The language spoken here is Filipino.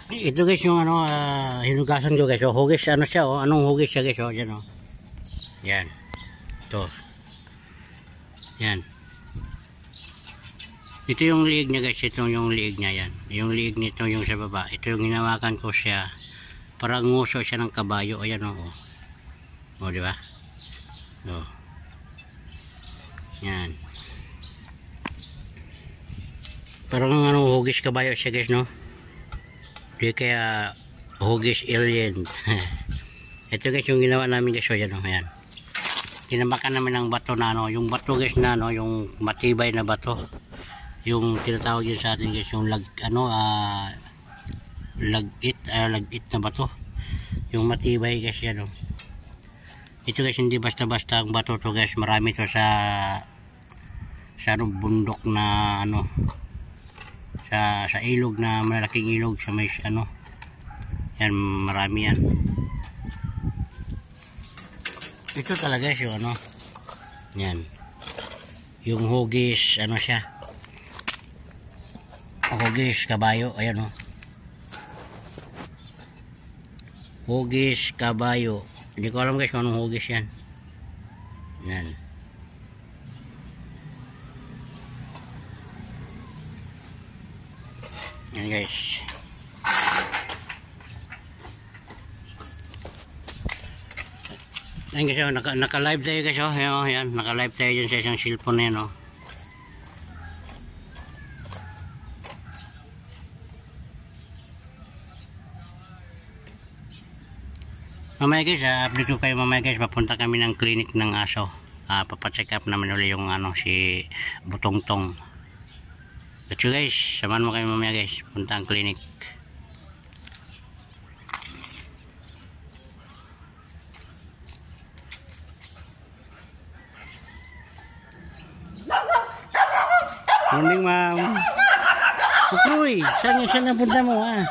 Ito guys yung ano, hinugasan ko guys. So, hugis ano siya oh. Anong hugis siya guys oh. Yan oh. Yan. Ito. Yan. Ito yung liig niya guys. Ito yung liig niya yan. Yung liig nito yung sa baba. Ito yung hinawakan ko siya. Parang nguso siya ng kabayo. Ayan oh. O diba? O. Yan. Parang ano hugis kabayo siya guys no. Di kaya hugis alien. Ito guys yung ginawa namin guys. O yan o. Ayan. Tinamakan namin ng bato na ano. Yung bato guys na ano. Yung matibay na bato. Yung tinatawag yun sa atin guys. Yung lagit na bato. Yung matibay guys yan o. Ito guys hindi basta-basta ang bato to guys. Marami to sa bundok na ano. Sa ilog na malaking ilog sa may ano. Yan marami yan. Ito talaga guys yung ano. Yan. Yung hugis ano siya. Hugis kabayo. Ayan o. Hugis kabayo. Hindi ko alam guys kung anong hugis yan. Yan. Yan guys. Yan guys oh, naka-live tayo guys oh. Yan, naka-live tayo dyan sa isang cellphone na yan oh. Mamaya guys, update ko kayo mamaya guys, papunta kami ng clinic ng aso. Papacheck up naman ulit yung ano, si Butongtong. So guys, samahan mo kayo mamaya guys, punta ang clinic. Morning ma'am. Uy, saan na punta mo ha?